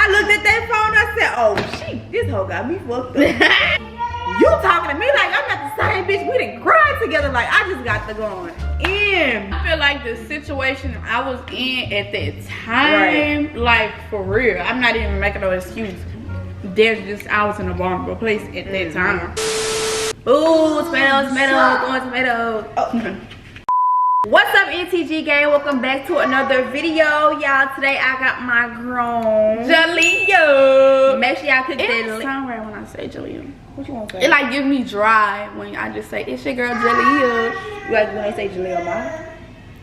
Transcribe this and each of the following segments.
I looked at that phone, I said, oh shit, this hoe got me fucked up. You talking to me like I'm not the same bitch. We done cried together like I just got the going in. I feel like the situation I was in at that time, like for real, I'm not even making no excuse. There's just, I was in a vulnerable place at that time. Ooh, tomatoes, going tomatoes. Oh. What's up, NTG gang? Welcome back to another video, y'all. Today I got my girl Jalea. Make sure y'all click that link. It sound right when I say Jalea. What you want to say? It like gives me dry when I just say it's your girl Jalea. You like when they say Jalea Ma?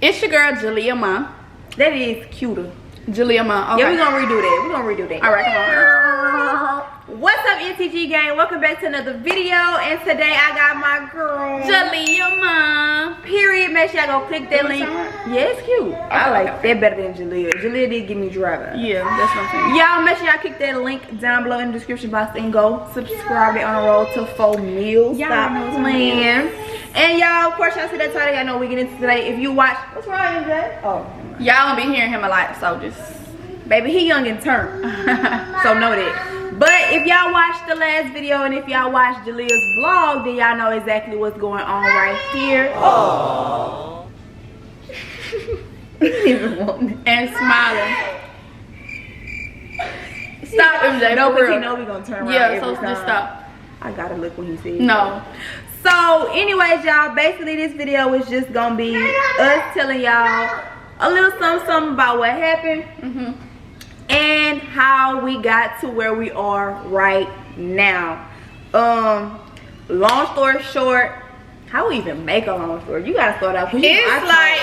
It's your girl Jalea Ma. That is cuter. Jalea Ma. Okay. Yeah, we gonna redo that. All right, come on. What's up, NTG gang? Welcome back to another video, and today I got my girl Jalea Ma. Period. Make sure y'all go click that link. Yeah, it's cute. Okay, I like that better than Jalea. Jalea did give me dry. Yeah, that's what I'm saying. Y'all make sure y'all click that link down below in the description box and go subscribe. It on the road to 4 meals. Stop playing. And y'all, of course, y'all see that title. Y'all know we get into today. If you watch, what's wrong, MJ? Oh, y'all gonna be hearing him a lot, so just, baby, he young and turned. So know that. But if y'all watched the last video and if y'all watched Jalea's vlog, then y'all know exactly what's going on right here. Oh. And smiling. Stop, MJ. No, because he know we gonna turn around. Yeah, so just stop. I gotta look when he says no. So anyways, y'all, basically this video is just gonna be us telling y'all a little something about what happened and how we got to where we are right now. Long story short, how we even make a long story? You gotta start out. It's like,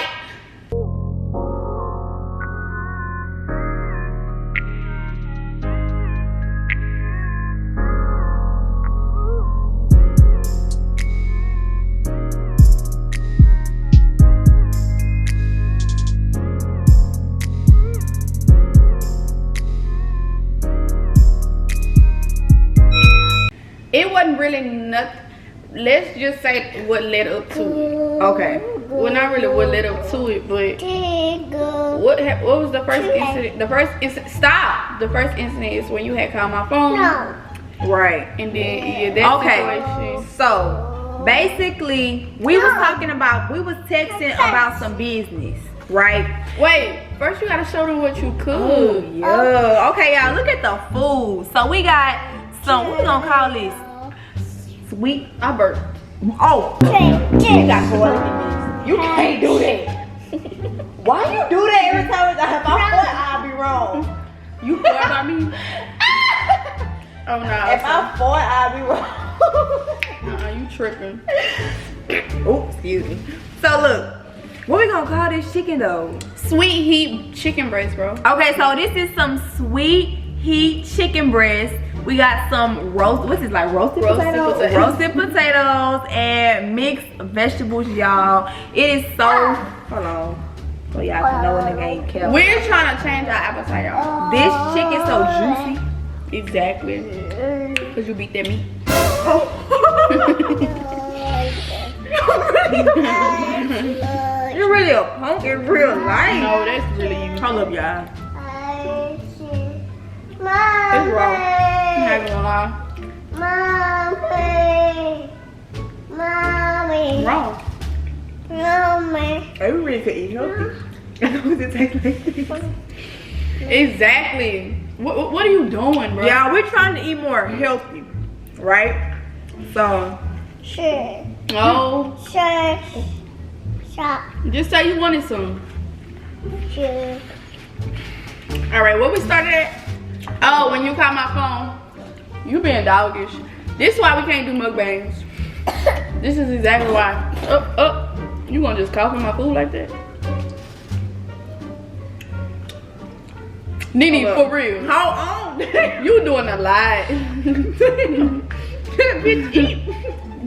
it wasn't really nothing. Let's just say what led up to it. Okay. Well, not really what led up to it, but what was the first incident? The first incident. Stop. The first incident is when you had called my phone. No. Right. And then yeah, that situation. So basically, we was texting about some business, right? Wait. First, you gotta show them what you cook. Oh, yeah. Okay, y'all. Look at the food. So we got some. What we gonna call this? Sweet. I burped. Oh, you got to go out and you can't do that. Why you do that every time? If I fought, I'll be wrong. You fought by me? Oh no. If I fought, I'll be wrong. You tripping. Oh, excuse me. So look, what we gonna call this chicken though? Sweet heat chicken breast, bro. Okay, so this is some sweet heat chicken breast. We got some roasted potatoes? Roasted potatoes and mixed vegetables, y'all. It is so, hold on, so y'all can know when the game kept. We're trying to change our appetite, y'all. This chicken so juicy. Exactly. Cause you beat that meat. You're really a punk in real life. No, that's really you. Hold up, y'all. It's wrong. I'm not gonna lie. Mommy. Wrong. Mommy. Hey, we really could eat healthy. What does it taste like? Exactly. What are you doing, bro? Yeah, we're trying to eat more healthy, right? So. Sure. Oh. Sure. Just say you wanted some. Sure. All right, what we started at? Oh, when you called my phone, you being doggish. This is why we can't do mukbangs. This is exactly why. You gonna just cough in my food like that? Nene, for real. How on? You doing a lot. Bitch, eat.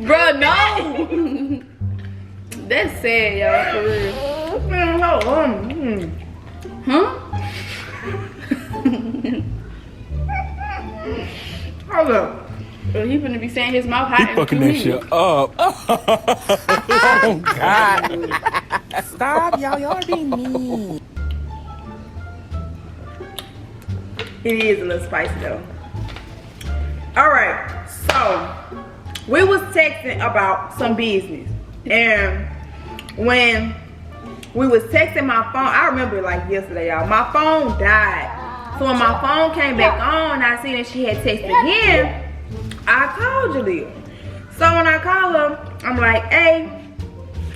Bruh, no. That's sad, y'all, for real. Hold on. Huh? Hold up. Well, he finna be saying his mouth hot. He fucking that shit up. Oh, God. Stop, y'all. Y'all are being mean. It is a little spicy though. All right, so we was texting about some business, and when we was texting my phone, I remember like yesterday, y'all, my phone died. So when my phone came back on, I seen that she had texted again. I called Jaleel. So when I call her, I'm like, hey,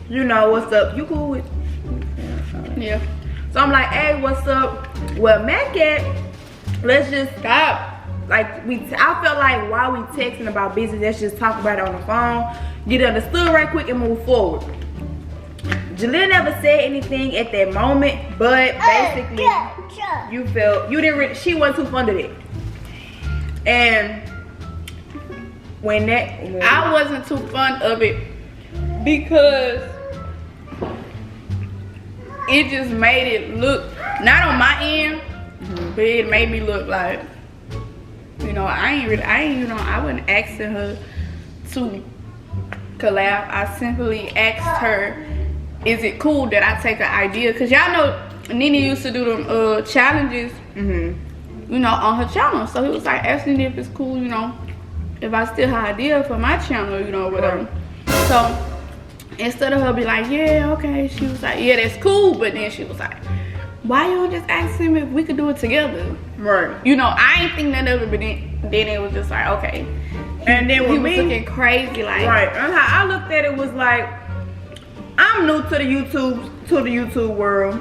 you know, what's up? You cool with? Yeah. So I'm like, hey, what's up? Well, Mac at, let's just stop. Like, I felt like while we texting about business, let's just talk about it on the phone, get it understood right quick and move forward. Jaleel never said anything at that moment, but basically, you felt, you didn't really, she wasn't too fond of it. And when I wasn't too fond of it because it just made it look, not on my end, but it made me look like, you know, I wasn't asking her to collab. I simply asked her, is it cool that I take an idea? Cause y'all know Nene used to do them challenges, you know, on her channel. So he was like asking if it's cool, you know, if I still have idea for my channel, you know, whatever. So instead of her be like, yeah, okay, she was like, yeah, that's cool. But then she was like, why you don't just ask him if we could do it together? Right. You know, I ain't think none of it, but then it was just like, okay. And then he with was me, looking crazy, like. right. And how I looked at it was like, I'm new to the YouTube world.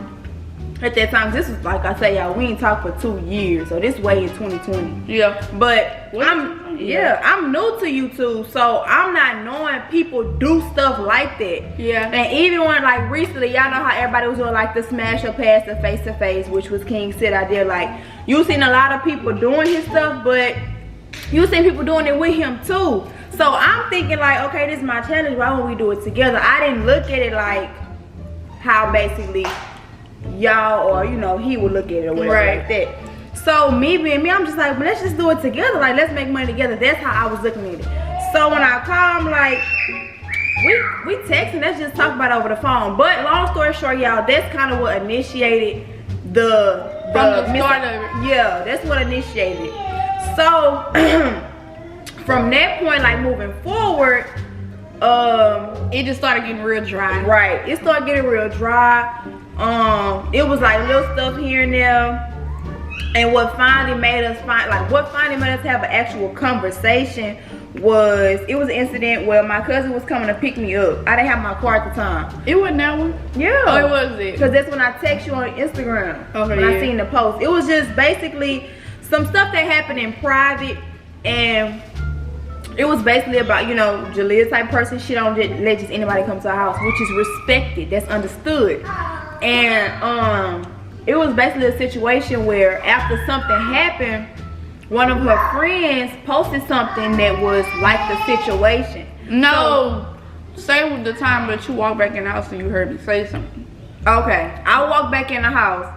At that time, this was like I say, y'all, we ain't talked for 2 years, so this way is 2020. Yeah. But I'm new to YouTube, so I'm not knowing people do stuff like that. Yeah. And even when like recently, y'all know how everybody was doing like the smash or pass, the face to face, which was King said I did. Like you seen a lot of people doing his stuff, but you seen people doing it with him too. So I'm thinking like, okay, this is my challenge. Why won't we do it together? I didn't look at it like how basically y'all or you know he would look at it or whatever like that. So me being me, I'm just like, well, let's just do it together. Like let's make money together. That's how I was looking at it. So when I call, I'm like, we texting. Let's just talk about it over the phone. But long story short, y'all, that's kind of what initiated the start of it. Yeah, that's what initiated it. So from that point, like moving forward, it just started getting real dry. Right, it started getting real dry. It was like little stuff here and there. And what finally made us have an actual conversation was, it was an incident where my cousin was coming to pick me up. I didn't have my car at the time. It wasn't that one? Yeah. Oh, it was it? Because that's when I text you on Instagram. Okay, when I seen the post. It was just basically some stuff that happened in private, and it was basically about, you know, Jaleel type person. She don't let just anybody come to her house, which is respected. That's understood. And it was basically a situation where after something happened, one of her friends posted something that was like the situation. No, say the time that you walked back in the house and you heard me say something. Okay, I walked back in the house.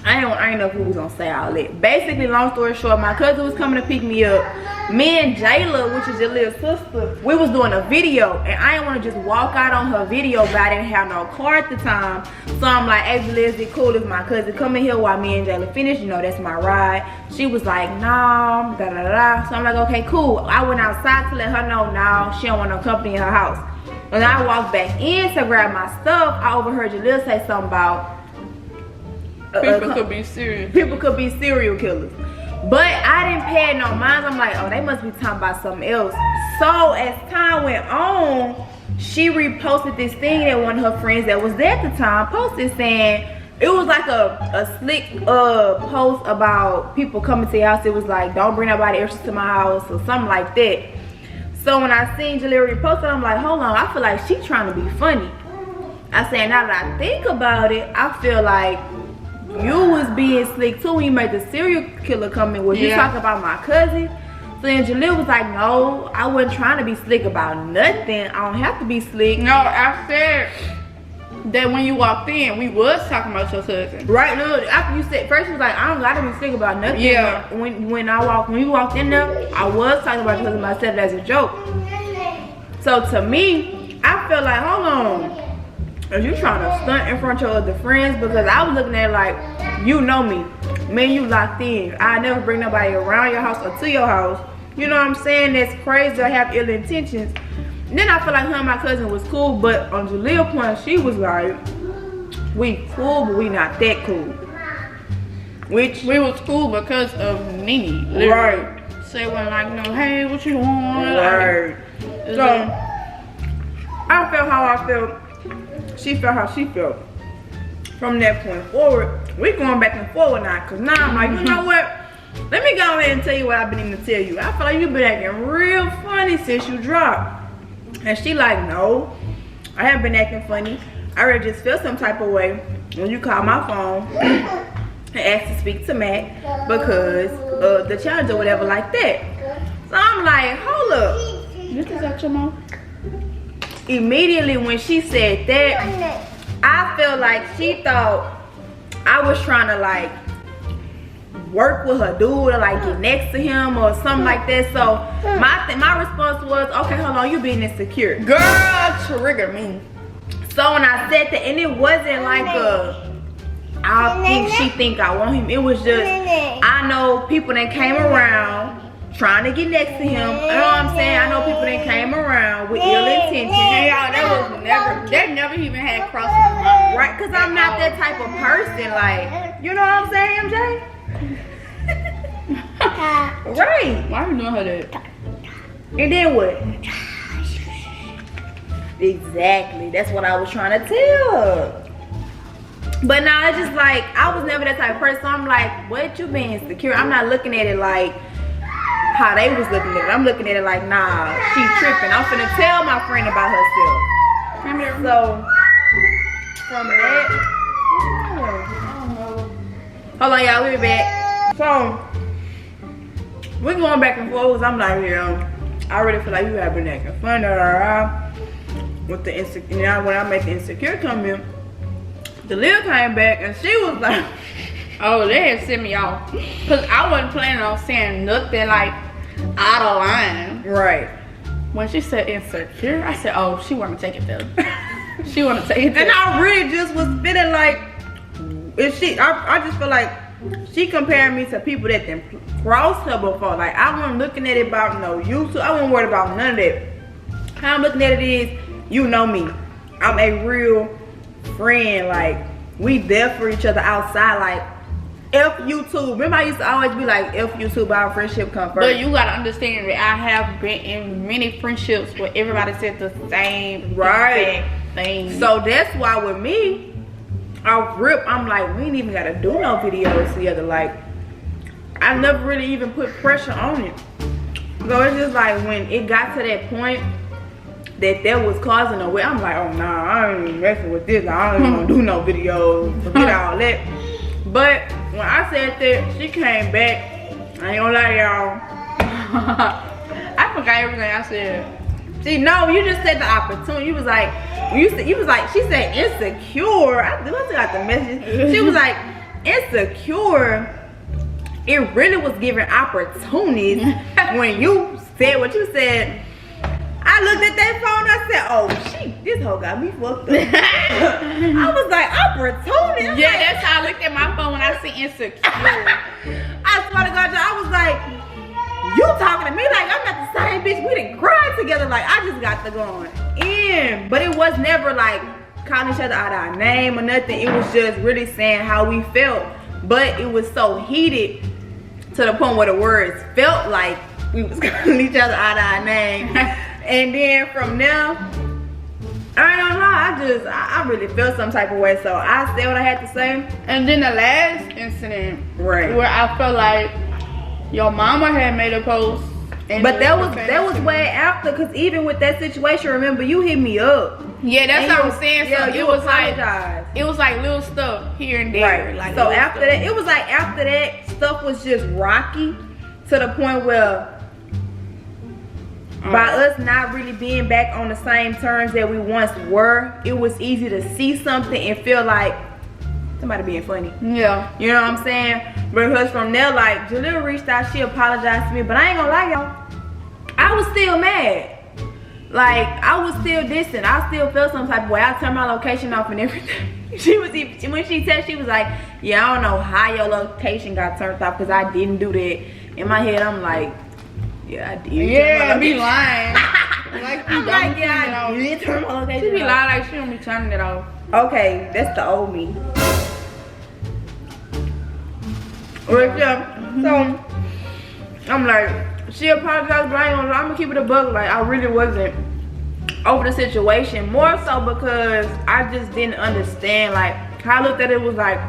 I ain't know who was gonna say all that. Basically, long story short, my cousin was coming to pick me up. Me and Jayla, which is Jaleel's sister, we was doing a video, and I didn't want to just walk out on her video, but I didn't have no car at the time. So I'm like, hey, Jaleel, is it cool if my cousin come in here while me and Jayla finish? You know, that's my ride. She was like, no, da da da. So I'm like, okay, cool. I went outside to let her know, no, she don't want no company in her house. When I walked back in to grab my stuff, I overheard Jaleel say something about people could be serious. People could be serial killers. But I didn't pay no mind. I'm like, oh, they must be talking about something else. So as time went on, she reposted this thing that one of her friends that was there at the time posted, saying it was like a slick post about people coming to your house. It was like, don't bring nobody else to my house or something like that. So when I seen Jaleel repost it, I'm like, hold on, I feel like she trying to be funny. I said, now that I think about it, I feel like you was being slick too when you made the serial killer come in. Was you talking about my cousin? So then Jaleel was like, no, I wasn't trying to be slick about nothing. I don't have to be slick. No, I said that when you walked in, we was talking about your cousin. Right, no, after you said, first you was like, I don't gotta be slick about nothing. Yeah. When we walked in there, I was talking about your cousin, but I said it as a joke. So to me, I felt like, hold on. Are you trying to stunt in front of your other friends? Because I was looking at it like, you know me. me and you locked in. I never bring nobody around your house or to your house. You know what I'm saying? That's crazy to have ill intentions. And then I feel like her and my cousin was cool, but on Jaleel's point, she was like, we cool, but we not that cool. Which we was cool because of Nene. Right. Say one like, no, hey, what you want? Right. So I felt how I felt. She felt how she felt. From that point forward, we going back and forward now. Cause now I'm like, you know what? Let me go ahead and tell you what I've been needing to tell you. I feel like you've been acting real funny since you dropped. And she like, no, I haven't been acting funny. I really just feel some type of way when you call my phone and ask to speak to Matt because of the challenge or whatever like that. So I'm like, hold up. This is at your mom. Immediately when she said that, I felt like she thought I was trying to like work with her dude or like get next to him or something like that. So my response was, okay, hold on, you being insecure. Girl, trigger me. So when I said that, and it wasn't like I think she think I want him. It was just, I know people that came around trying to get next to him. You know what I'm saying? I know people that came around with ill intentions. Yeah, that never even had crossed my mind. Right, because I'm not that type of person. Like, you know what I'm saying, MJ? Right. Why are you doing her that? And then what? Exactly. That's what I was trying to tell her. But now it's just like, I was never that type of person. So I'm like, what, you being insecure? I'm not looking at it like how they was looking at it. I'm looking at it like, nah, she tripping. I'm finna tell my friend about herself. Come here. So from that, hold on, y'all, we'll be back. So we're going back and forth. I'm like, yeah, I really feel like you have been acting funny with the insecure. Now when I make the insecure come in, Jaleel came back and she was like, oh, they had sent me off. Cause I wasn't planning on saying nothing like out of line. right. When she said insecure, I said, oh, she wanna take it there. She wanna take it there. And I really just was feeling like, if she, I just feel like she compared me to people that done crossed her before. Like, I wasn't looking at it about no YouTube. I wasn't worried about none of that. How I'm looking at it is, you know me. I'm a real friend. Like, we there for each other outside. Like, F YouTube. Remember I used to always be like, F YouTube, our friendship come first. But you gotta understand that I have been in many friendships where everybody said the same Right. thing. So that's why with me, I'm like, we ain't even gotta do no videos together. Like, I never really even put pressure on it. So it's just like when it got to that point that was causing a way, I'm like, oh nah, I ain't even messing with this. I don't even wanna do no videos. Forget all that. But when I said that, she came back. I ain't gonna lie, y'all. I forgot everything I said. See, no, you just said the opportunity. You was like, she said insecure. I must have got the message. She was like, insecure. It really was giving opportunities when you said what you said. I looked at that phone, I said, oh, this hoe got me fucked up. I was like, opportunity? Yeah, that's how I looked at my phone when I see insecure. I swear to God, I was like, you talking to me like I'm not the same bitch. We didn't cry together. Like, I just got the going in. But it was never like calling each other out our name or nothing. It was just really saying how we felt. But it was so heated to the point where the words felt like we was calling each other out our name. And then from there, I ain't gonna lie, I really felt some type of way. So I said what I had to say. And then the last incident, right, where I felt like your mama had made a post. But that was way after, cause even with that situation, remember you hit me up. Yeah, that's what I'm saying. Yeah, so you it was apologized. like, it was like little stuff here and there. Right. Like so after that, it was like after that stuff was just rocky to the point where by us not really being back on the same terms that we once were, it was easy to see something and feel like somebody being funny. Yeah. You know what I'm saying? Because from there, like, Jaleel reached out, she apologized to me, but I ain't gonna lie, y'all, I was still mad. like I was still distant. I still felt some type of way. I turned my location off and everything. When she texted, she was like, yeah, I don't know how your location got turned off because I didn't do that. In my head, I'm like, yeah, I did. Yeah, be lying. Like, I'm like, yeah, I did turn my location off. She be lying like she don't be turning it off. Okay, that's the old me. Right, yeah. So I'm like, she apologized, but I'm gonna keep it a buck. Like, I really wasn't over the situation, more so because I just didn't understand. Like, how I looked at it was like,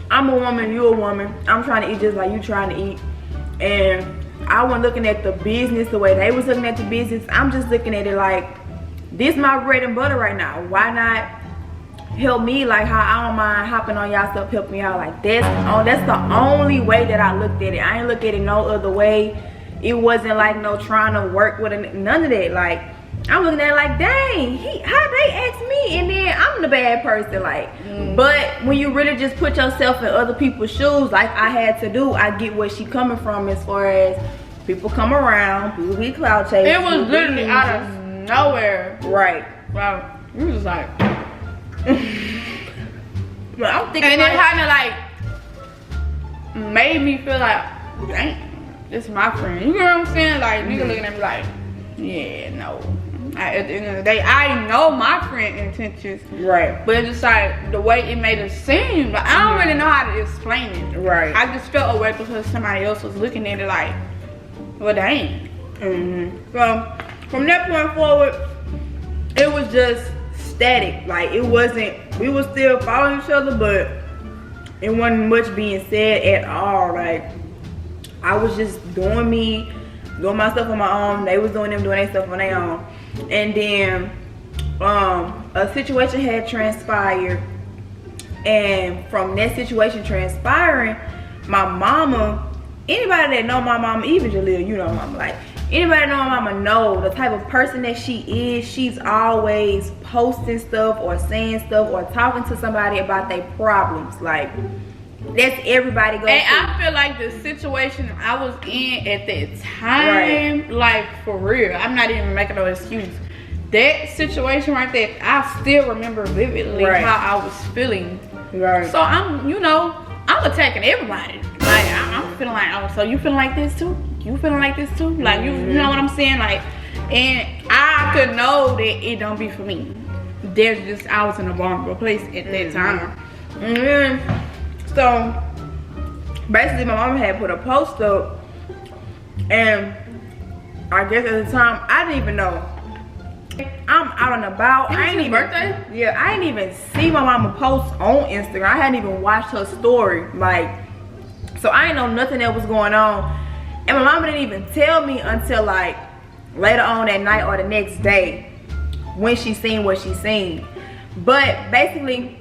I'm a woman, you a woman. I'm trying to eat just like you trying to eat, and I wasn't looking at the business the way they was looking at the business. I'm just looking at it like, this my bread and butter right now. Why not help me? Like, how I don't mind hopping on y'all stuff, help me out. Like, that's the only way that I looked at it. I ain't look at it no other way. It wasn't like no trying to work with it, none of that. Like, I'm looking at it like, dang, how they ask me and then I'm the bad person. Like, but when you really just put yourself in other people's shoes, like I had to do, I get where she coming from as far as people come around, people be cloud chasing. It was literally out of nowhere. Right. Wow. You was like, but I'm thinking, and like, it kind of like made me feel like, dang, this is my friend. You know what I'm saying? Like, nigga looking at me like, yeah, no. At the end of the day, I know my friend intentions. Right. But it's just like the way it made it seem. Like, I don't really know how to explain it. Right. I just felt away because somebody else was looking at it like, well, dang. So from that point forward, it was just static. Like, it wasn't, we were still following each other, but it wasn't much being said at all. Like, I was just doing me, doing my stuff on my own. They was doing their stuff on their own. And then a situation had transpired, and from that situation transpiring, my mama, anybody that know my mama, even Jaleel, you know my mama, like, anybody that know my mama know the type of person that she is. She's always posting stuff or saying stuff or talking to somebody about their problems. Like, that's everybody goes and through. I feel like the situation I was in at that time, like, for real, I'm not even making no excuse. That situation right there, I still remember vividly how I was feeling. Right. So I'm, you know, I'm attacking everybody. Like, I'm feeling like, oh, so you feeling like this too? You feeling like this too? Like, you know what I'm saying? Like, and I could know that it don't be for me. There's just, I was in a vulnerable place at that time. So basically my mama had put a post up, and I guess at the time I didn't even know. I'm out and about. I ain't even birthday? Yeah, I ain't even see my mama post on Instagram. I hadn't even watched her story. Like, so I ain't know nothing that was going on. And my mama didn't even tell me until like later on that night or the next day when she seen what she seen. But basically,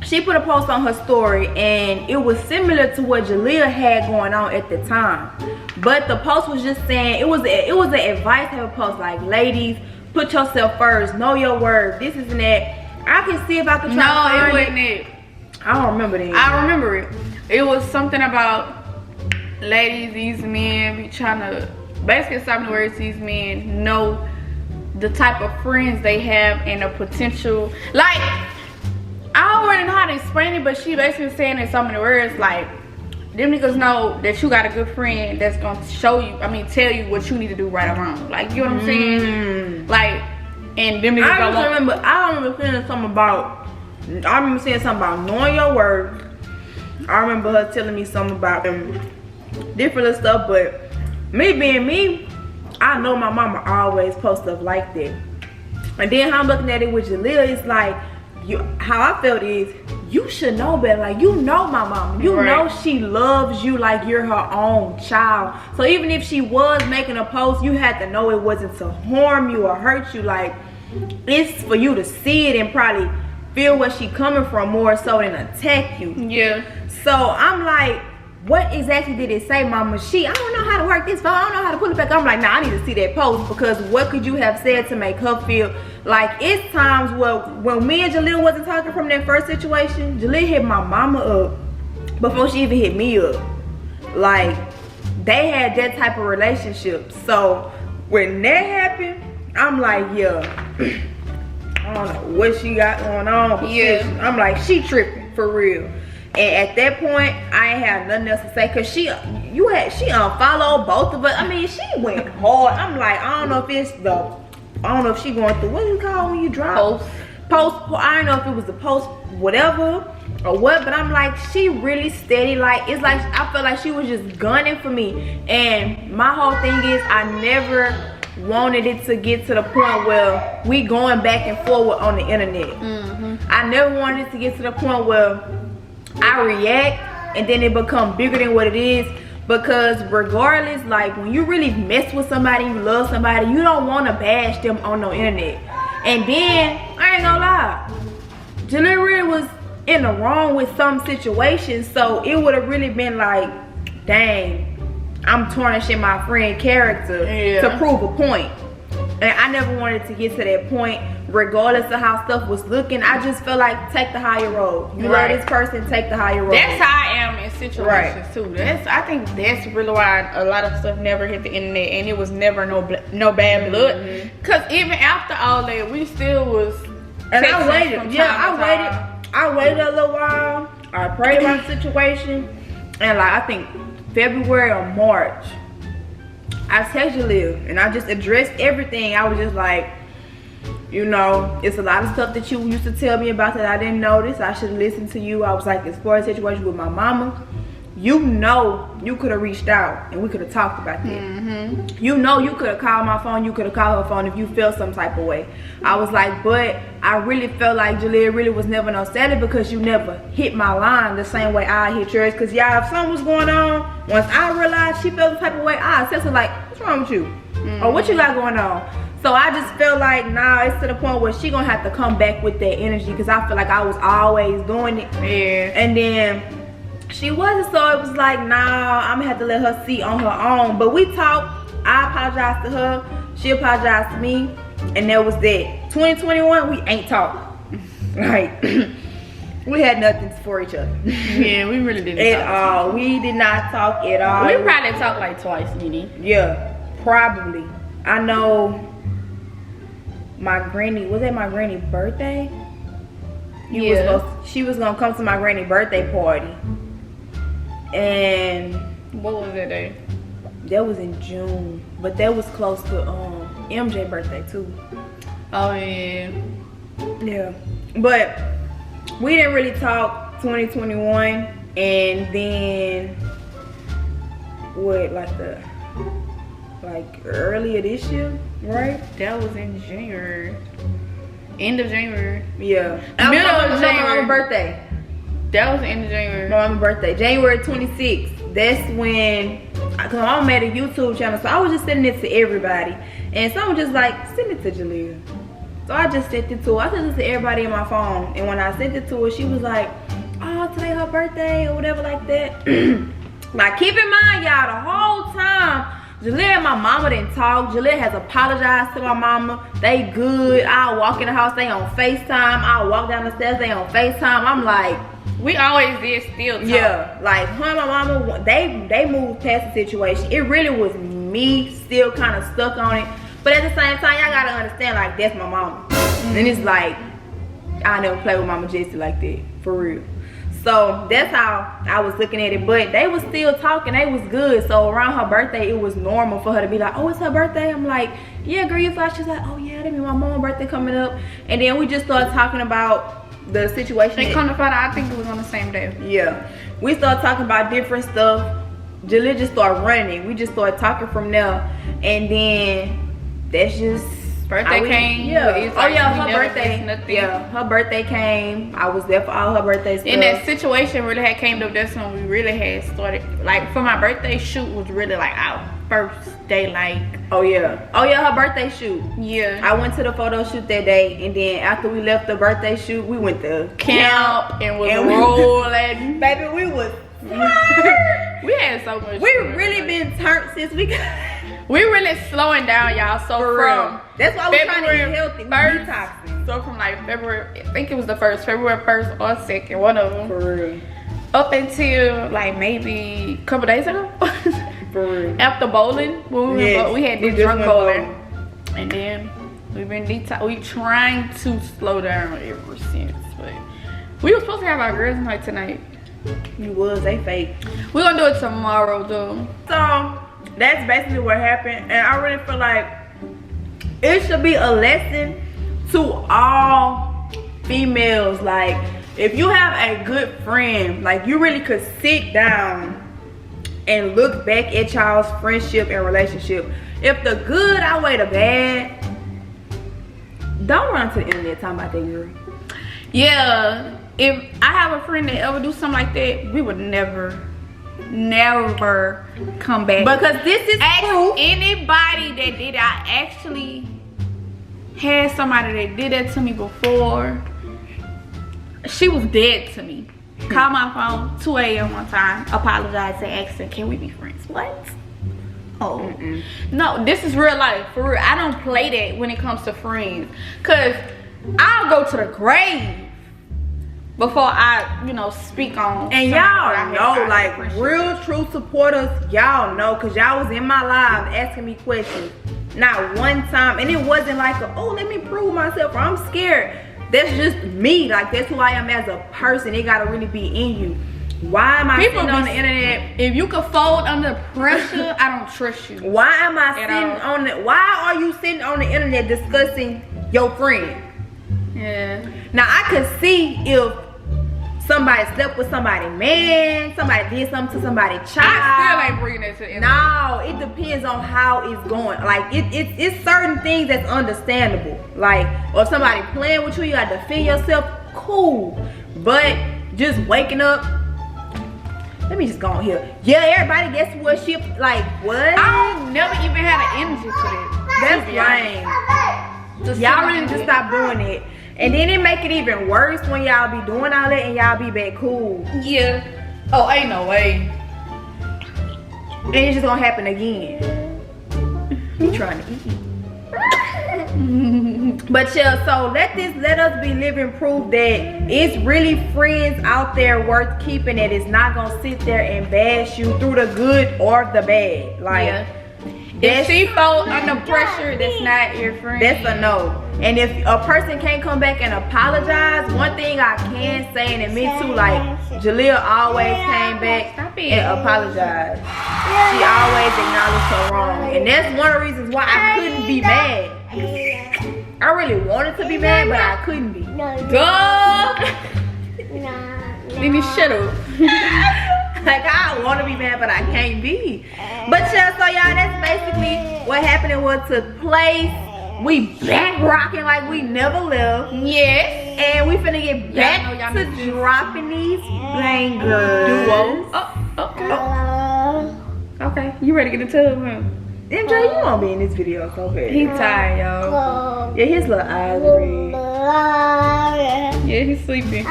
she put a post on her story, and it was similar to what Jaleel had going on at the time. But the post was just saying, it was an advice type of post, like, ladies, put yourself first, know your worth, this is and that. I can see if I can try to find it wasn't it. I don't remember that. I remember it. It was something about, ladies, these men be trying to, basically something where these men know the type of friends they have and the potential, like, I don't really know how to explain it, but she basically saying in so many words, like, them niggas know that you got a good friend that's gonna show you, I mean, tell you what you need to do right or wrong. Like, you know what I'm saying? Like, and them niggas I remember saying something about, knowing your worth. I remember her telling me something about different little stuff, but me being me, I know my mama always post stuff like that. And then how I'm looking at it with Jaleel, it's like, how I felt is, you should know better. Like, you know my mama, you know she loves you like you're her own child. So even if she was making a post, you had to know it wasn't to harm you or hurt you. Like, it's for you to see it and probably feel where she coming from more so than attack you. Yeah. So I'm like, what exactly did it say, mama? I don't know how to work this phone, I don't know how to put it back. I'm like, nah, I need to see that post, because what could you have said to make her feel like? It's times where when me and Jaleel wasn't talking from that first situation, Jaleel hit my mama up before she even hit me up. Like, they had that type of relationship. So when that happened, I'm like, yeah, I don't know what she got going on. But Yeah. I'm like, she tripping for real. And at that point, I ain't have nothing else to say because she unfollowed both of us. I mean, she went hard. I'm like, I don't know if she going through, what do you call when you drop? Post. I don't know if it was the post, whatever, or what, but I'm like, she really steady. Like, it's like, I felt like she was just gunning for me. And my whole thing is, I never wanted it to get to the point where we going back and forward on the internet. I never wanted it to get to the point where I react and then it become bigger than what it is, because regardless, like when you really mess with somebody, you love somebody, you don't want to bash them on the internet. And then I ain't gonna lie, Jaleel really was in the wrong with some situations, so it would have really been like, dang, I'm tarnishing my friend's character to prove a point. And I never wanted to get to that point, regardless of how stuff was looking. I just felt like, take the higher road. You love this person, take the higher road. That's how I am in situations too. I think that's really why a lot of stuff never hit the internet, and it was never no bad blood. Cause even after all that, we still was. And I waited. Yeah, I waited a little while. I prayed about the situation, and like I think February or March, I texted Jaleel and I just addressed everything. I was just like, you know, it's a lot of stuff that you used to tell me about that I didn't notice. I should have listened to you. I was like, as far as the situation with my mama, you know, you could have reached out and we could have talked about that. You know, you could have called my phone, you could have called her phone if you felt some type of way. I was like, but I really felt like Jaleel really was never no sadder because you never hit my line the same way I hit yours. Cause y'all, if something was going on, once I realized she felt the type of way, I text her like, what's wrong with you? Or what you got going on? So I just felt like, nah, it's to the point where she gonna have to come back with that energy, because I feel like I was always doing it. And then she wasn't, so it was like, nah, I'm gonna have to let her see on her own. But we talked, I apologized to her, she apologized to me, and that was that. 2021, we ain't talked. Like, we had nothing for each other. Yeah, we really didn't at all. We did not talk at all. We probably talked like twice, Nene. Yeah, probably. I know my granny, was it my granny's birthday? She was gonna come to my granny's birthday party. And what was that day? That was in June, but that was close to MJ's birthday too. Oh yeah. Yeah, but we didn't really talk 2021, and then what, like earlier this year, right? That was in January. End of January. Yeah. Middle of January. My birthday. That was the end of January. My birthday, January 26th. That's when, cause my mom made a YouTube channel, so I was just sending it to everybody, and someone just like, send it to Jaleel. So I just sent it to her. I sent it to everybody in my phone, and when I sent it to her, she was like, oh, today her birthday or whatever like that. Like, keep in mind, y'all, the whole time Jaleel and my mama didn't talk. Jaleel has apologized to my mama. They good. I'll walk in the house, they on FaceTime. I'll walk down the stairs, they on FaceTime. I'm like, we always did still talk. Yeah, like her and my mama, they moved past the situation. It really was me still kind of stuck on it. But at the same time, y'all gotta understand, like, that's my mama. And it's like, I never play with Mama Jessie like that, for real. So that's how I was looking at it. But they was still talking, they was good. So around her birthday, it was normal for her to be like, oh, it's her birthday? I'm like, yeah, girl, you thought? She's like, oh yeah, that be my mom's birthday coming up. And then we just started talking about the situation. They come to find out, I think it was on the same day. Yeah, we started talking about different stuff. Jaleel just started running it. We just started talking from there, and then that's just birthday came. Yeah. Like, her birthday. Yeah, her birthday came. I was there for all her birthday stuff. And that situation really had came up. That's when we really had started. Like, for my birthday shoot was really like our first day. Like, oh yeah, her birthday shoot. Yeah, I went to the photo shoot that day, and then after we left the birthday shoot, we went to camp and was rolling. Baby, we was we had so much. We really been turned since we got. We really slowing down, y'all. So from that's why we're trying to eat healthy. Detoxing. So from like February, I think it was the February 1st or 2nd, one of them. For real. Up until like maybe a couple days ago. For real. After bowling, when we had this drunk bowling. And then We've been we trying to slow down ever since, but we were supposed to have our girls' night tonight. You was, they fake. We're gonna do it tomorrow though. So that's basically what happened, and I really feel like it should be a lesson to all females. Like, if you have a good friend, like, you really could sit down and look back at y'all's friendship and relationship. If the good outweigh the bad, don't run to the internet talking about that girl. Yeah, if I have a friend that ever do something like that, we would never come back. Because this is proof. Anybody that did it, I actually had somebody that did that to me before. She was dead to me. Called my phone 2 a.m. one time, apologized and asked her, can we be friends? What? Oh, no, this is real life, for real. I don't play that when it comes to friends, cause I'll go to the grave before I, you know, speak on. And y'all know, like, real true supporters, y'all know, cause y'all was in my live asking me questions, not one time, and it wasn't like, oh, let me prove myself, or I'm scared. That's just me. Like, that's who I am as a person. It gotta really be in you. Why am I sitting on the internet? If you could fold under pressure, I don't trust you. Why am I sitting on the, why are you sitting on the internet discussing your friend? Yeah. Now I could see if somebody slept with somebody man, somebody did something to somebody child. I still ain't bringing it to the internet. No, it depends on how it's going. Like, it's certain things that's understandable. Like, or if somebody playing with you, you gotta defend yourself, cool. But just waking up, let me just go on here. Yeah, everybody gets what she, like, what? I don't never even had an energy for that. That's lame. Y'all really just stop doing it. And then it make it even worse when y'all be doing all that and y'all be back cool. Yeah. Oh, ain't no way. And it's just gonna happen again. You trying to eat. But yeah, so let us be living proof that it's really friends out there worth keeping, that is not gonna sit there and bash you through the good or the bad. Like, yeah. If she fold under pressure, that's not your friend. That's a no. And if a person can't come back and apologize, one thing I can say, and admit to, like, Jalea always came back and apologized. She always acknowledged her wrong. And that's one of the reasons why I couldn't be mad. I really wanted to be mad, but I couldn't be. Duh! Let me shut up. Like, I want to be mad, but I can't be. But yeah, so y'all, that's basically what happened and what took place. We back rocking like we never left. Yes. And we finna get back to dropping these bangers. Duos. Oh. Okay, you ready to get into it, huh? MJ, you won't be in this video so bad. He tired, y'all. Yeah, his little eyes are red. Yeah, he's sleeping.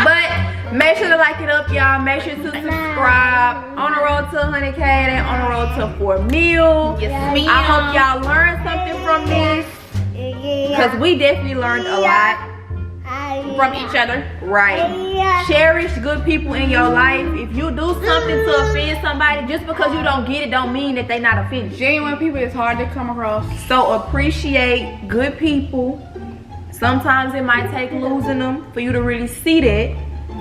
But make sure to like it up, y'all. Make sure to subscribe. On the road to 100K and on the road to 4 mil. Yes, ma'am. I hope y'all learned something from this, because we definitely learned a lot From each other. Right. Cherish good people in your life. If you do something to offend somebody, just because you don't get it don't mean that they not offended. Genuine people is hard to come across. So appreciate good people. Sometimes it might take losing them for you to really see that.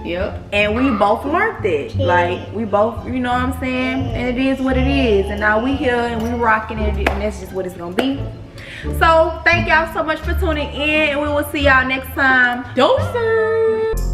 Yep. And we both learned that. Like, we both, you know what I'm saying? And it is what it is. And now we here and we rocking it, and that's just what it's gonna be. So thank y'all so much for tuning in, and we will see y'all next time. Doses.